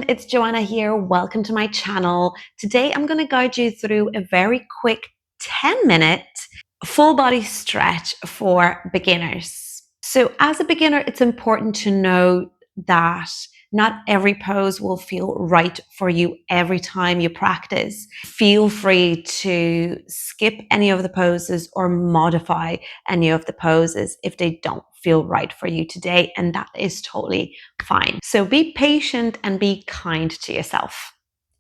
everyone, it's Joanna here. Welcome to my channel. Today I'm going to guide you through a very quick 10-minute full body stretch for beginners. So as a beginner, it's important to know that not every pose will feel right for you every time you practice. Feel free to skip any of the poses or modify any of the poses if they don't feel right for you today, and that is totally fine. So be patient and be kind to yourself.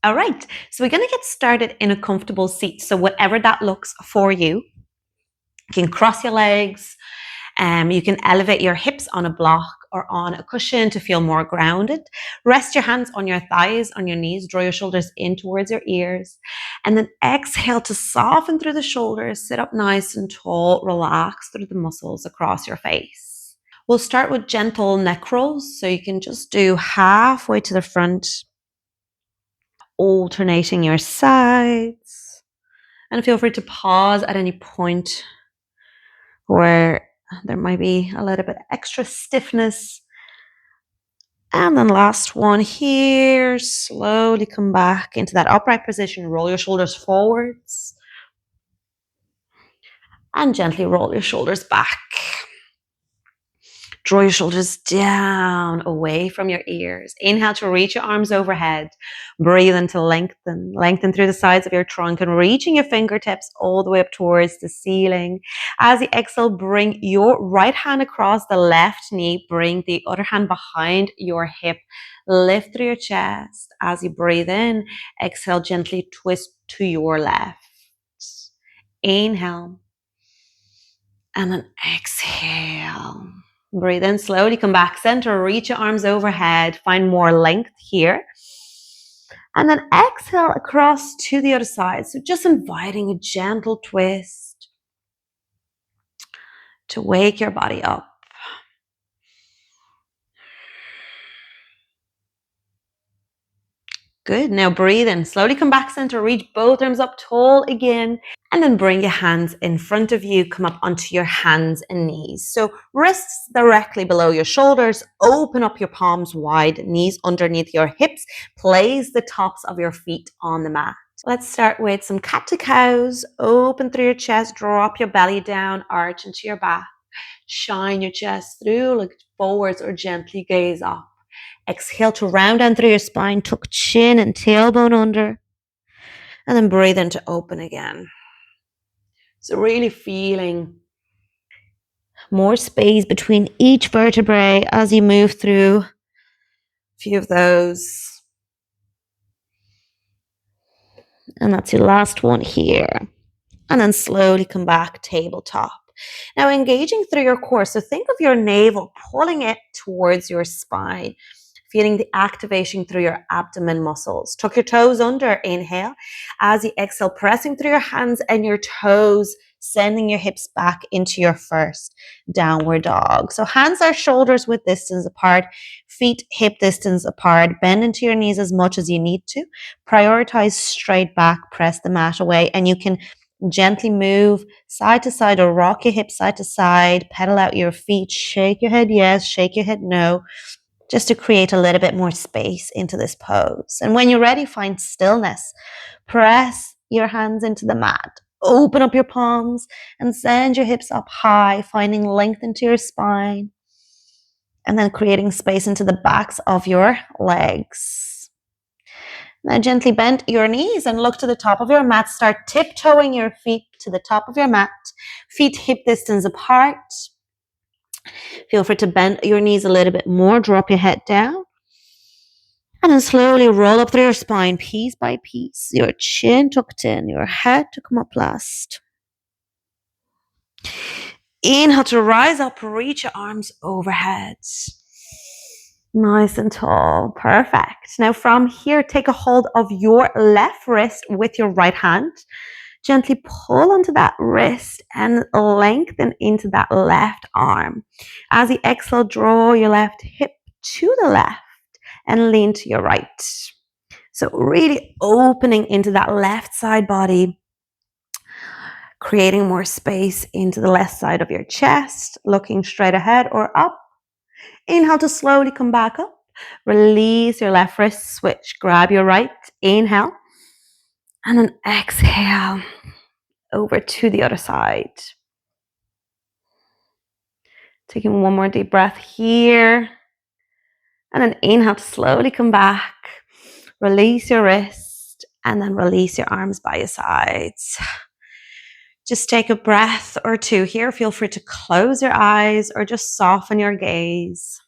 All right, so we're going to get started in a comfortable seat. So whatever that looks for you, you can cross your legs. You can elevate your hips on a block or on a cushion to feel more grounded. Rest your hands on your thighs, on your knees. Draw your shoulders in towards your ears. And then exhale to soften through the shoulders. Sit up nice and tall. Relax through the muscles across your face. We'll start with gentle neck rolls. So you can just do halfway to the front, alternating your sides. And feel free to pause at any point where there might be a little bit extra stiffness. And then last one here, slowly come back into that upright position. Roll your shoulders forwards and gently roll your shoulders back. Draw your shoulders down, away from your ears. Inhale to reach your arms overhead. Breathe in to lengthen through the sides of your trunk and reaching your fingertips all the way up towards the ceiling. As you exhale, bring your right hand across the left knee. Bring the other hand behind your hip. Lift through your chest. As you breathe in, exhale, gently twist to your left. Inhale. And then exhale. Breathe in slowly, come back center, reach your arms overhead, find more length here. And then exhale across to the other side. So just inviting a gentle twist to wake your body up. Good. Now breathe in. Slowly come back center. Reach both arms up tall again. And then bring your hands in front of you. Come up onto your hands and knees. So wrists directly below your shoulders. Open up your palms wide. Knees underneath your hips. Place the tops of your feet on the mat. Let's start with some cat to cows. Open through your chest. Draw up your belly down. Arch into your back. Shine your chest through. Look forwards or gently gaze up. Exhale to round down through your spine, tuck chin and tailbone under, and then breathe in to open again. So really feeling more space between each vertebrae as you move through a few of those. And that's your last one here. And then slowly come back, tabletop. Now engaging through your core. So think of your navel, pulling it towards your spine. Feeling the activation through your abdomen muscles. Tuck your toes under, inhale. As you exhale, pressing through your hands and your toes, sending your hips back into your first downward dog. So hands are shoulders width distance apart, feet hip distance apart. Bend into your knees as much as you need to. Prioritize straight back, press the mat away, and you can gently move side to side or rock your hips side to side, pedal out your feet, shake your head yes, shake your head no, just to create a little bit more space into this pose. And when you're ready, find stillness. Press your hands into the mat. Open up your palms and send your hips up high, finding length into your spine. And then creating space into the backs of your legs. Now gently bend your knees and look to the top of your mat. Start tiptoeing your feet to the top of your mat. Feet hip distance apart. Feel free to bend your knees a little bit more. Drop your head down. And then slowly roll up through your spine, piece by piece. Your chin tucked in, your head to come up last. Inhale to rise up, reach your arms overhead. Nice and tall. Perfect. Now from here, take a hold of your left wrist with your right hand. Gently pull onto that wrist and lengthen into that left arm. As you exhale, draw your left hip to the left and lean to your right. So really opening into that left side body, creating more space into the left side of your chest, looking straight ahead or up. Inhale to slowly come back up. Release your left wrist, switch. Grab your right, inhale. And then exhale over to the other side. Taking one more deep breath here. And then inhale to slowly come back. Release your wrist and then release your arms by your sides. Just take a breath or two here. Feel free to close your eyes or just soften your gaze.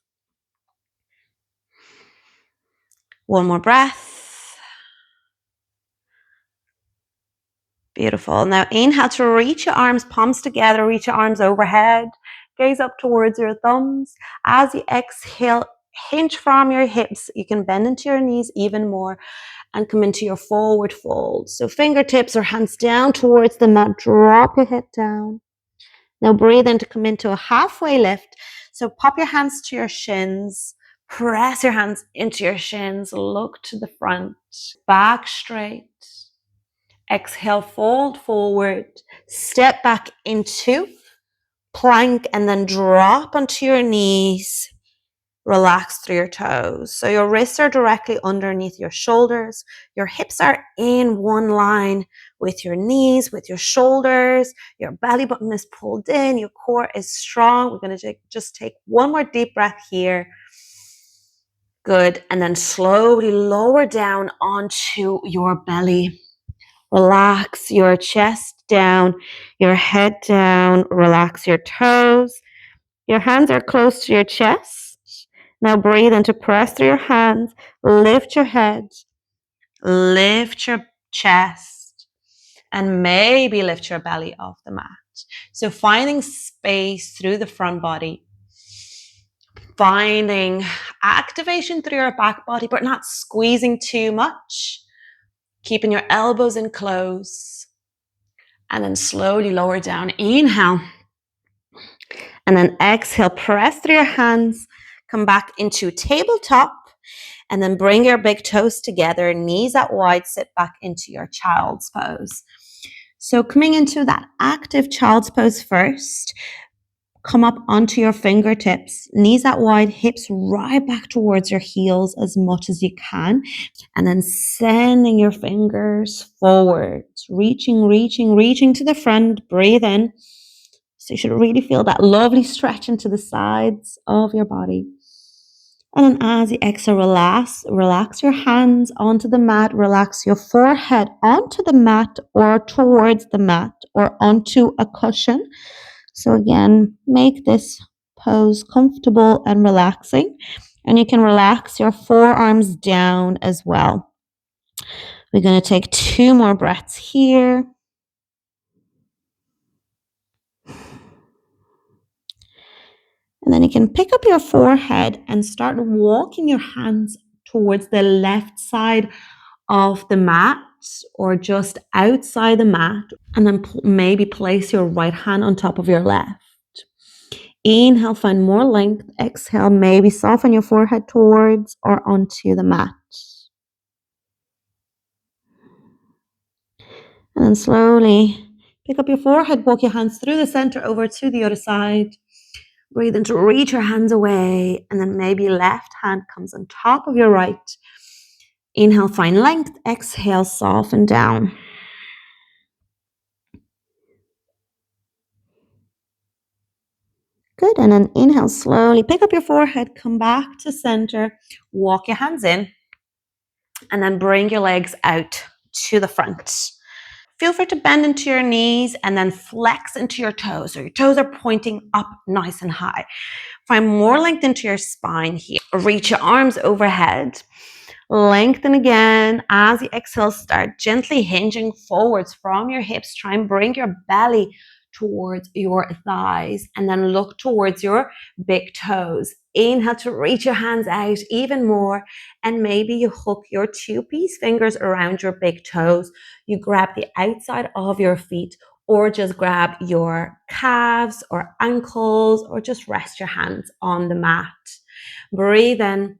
One more breath. Beautiful. Now inhale to reach your arms, palms together, reach your arms overhead. Gaze up towards your thumbs. As you exhale, hinge from your hips. You can bend into your knees even more and come into your forward fold. So fingertips or hands down towards the mat. Drop your head down. Now breathe in to come into a halfway lift. So pop your hands to your shins. Press your hands into your shins. Look to the front. Back straight. Exhale, fold forward. Step back into plank and then drop onto your knees. Relax through your toes. So your wrists are directly underneath your shoulders. Your hips are in one line with your knees, with your shoulders. Your belly button is pulled in. Your core is strong. We're going to just take one more deep breath here. Good. And then slowly lower down onto your belly. Relax your chest down, your head down. Relax your toes. Your hands are close to your chest. Now breathe in to press through your hands. Lift your head. Lift your chest. And maybe lift your belly off the mat. So finding space through the front body. Finding activation through your back body, but not squeezing too much. Keeping your elbows in close. And then slowly lower down. Inhale. And then exhale. Press through your hands. Come back into tabletop. And then bring your big toes together. Knees out wide. Sit back into your child's pose. So coming into that active child's pose first. Come up onto your fingertips, knees out wide, hips right back towards your heels as much as you can. And then sending your fingers forward, reaching to the front. Breathe in. So you should really feel that lovely stretch into the sides of your body. And then as you exhale, relax your hands onto the mat. Relax your forehead onto the mat or towards the mat or onto a cushion. So again, make this pose comfortable and relaxing. And you can relax your forearms down as well. We're going to take 2 more breaths here. And then you can pick up your forehead and start walking your hands towards the left side of the mat or just outside the mat. And then maybe place your right hand on top of your left. Inhale, find more length. Exhale, maybe soften your forehead towards or onto the mat. And then slowly pick up your forehead, walk your hands through the center over to the other side. Breathe in to reach your hands away. And then maybe left hand comes on top of your right. Inhale, find length. Exhale, soften down. Good. And then inhale slowly. Pick up your forehead. Come back to center. Walk your hands in. And then bring your legs out to the front. Feel free to bend into your knees and then flex into your toes. So your toes are pointing up nice and high. Find more length into your spine here. Reach your arms overhead. Lengthen again. As you exhale, start gently hinging forwards from your hips. Try and bring your belly towards your thighs and then look towards your big toes. Inhale to reach your hands out even more, and maybe you hook your 2 peace fingers around your big toes. You grab the outside of your feet or just grab your calves or ankles or just rest your hands on the mat. Breathe in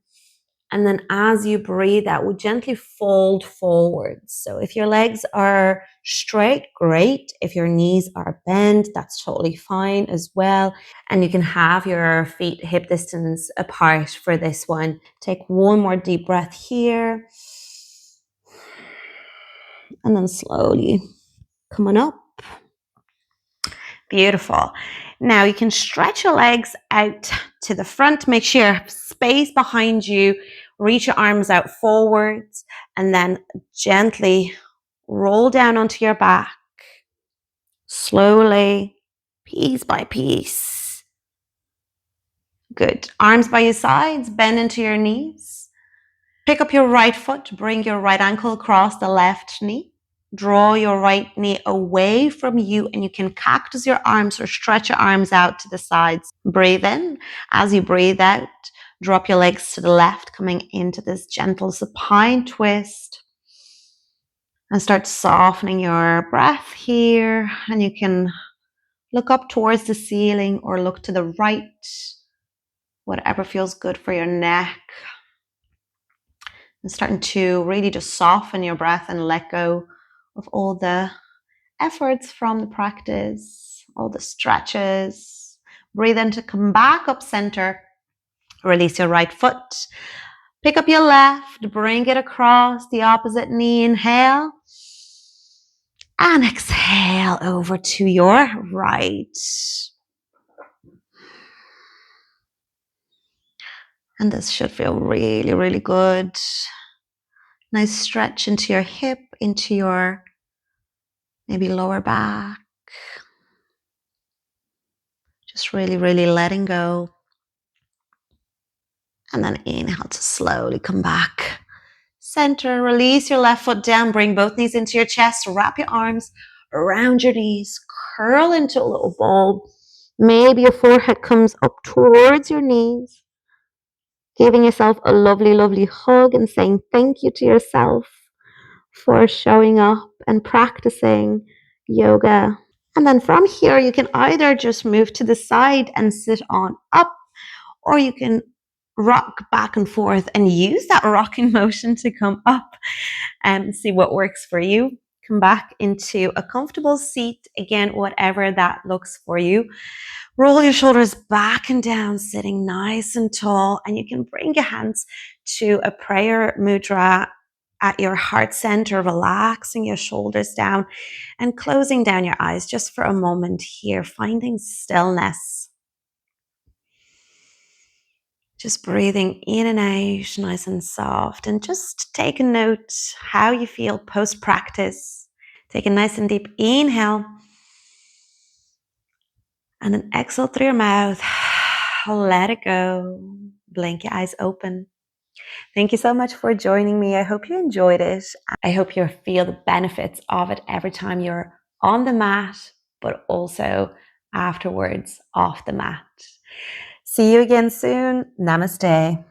And then as you breathe out, we gently fold forwards. So if your legs are straight, great. If your knees are bent, that's totally fine as well. And you can have your feet hip distance apart for this one. Take one more deep breath here. And then slowly come on up. Beautiful. Now you can stretch your legs out to the front. Make sure you have space behind you. Reach your arms out forwards and then gently roll down onto your back. Slowly, piece by piece. Good. Arms by your sides, bend into your knees. Pick up your right foot, bring your right ankle across the left knee. Draw your right knee away from you and you can cactus your arms or stretch your arms out to the sides. Breathe in. As you breathe out, drop your legs to the left, coming into this gentle supine twist. And start softening your breath here. And you can look up towards the ceiling or look to the right, whatever feels good for your neck. And starting to really just soften your breath and let go of all the efforts from the practice, all the stretches. Breathe in to come back up center. Release your right foot. Pick up your left, bring it across the opposite knee. Inhale. And exhale over to your right. And this should feel really, really good. Nice stretch into your hip, into your maybe lower back. Just really, really letting go. And then inhale to slowly come back. Center, release your left foot down, bring both knees into your chest, wrap your arms around your knees, curl into a little ball. Maybe your forehead comes up towards your knees, giving yourself a lovely, lovely hug and saying thank you to yourself for showing up and practicing yoga. And then from here, you can either just move to the side and sit on up, or you can rock back and forth and use that rocking motion to come up and see what works for you. Come back into a comfortable seat. Again, whatever that looks for you. Roll your shoulders back and down, sitting nice and tall. And you can bring your hands to a prayer mudra at your heart center, relaxing your shoulders down and closing down your eyes just for a moment here, finding stillness. Just breathing in and out, nice and soft, and just take a note how you feel post-practice. Take a nice and deep inhale, and then exhale through your mouth. Let it go. Blink your eyes open. Thank you so much for joining me. I hope you enjoyed it. I hope you feel the benefits of it every time you're on the mat, but also afterwards off the mat. See you again soon. Namaste.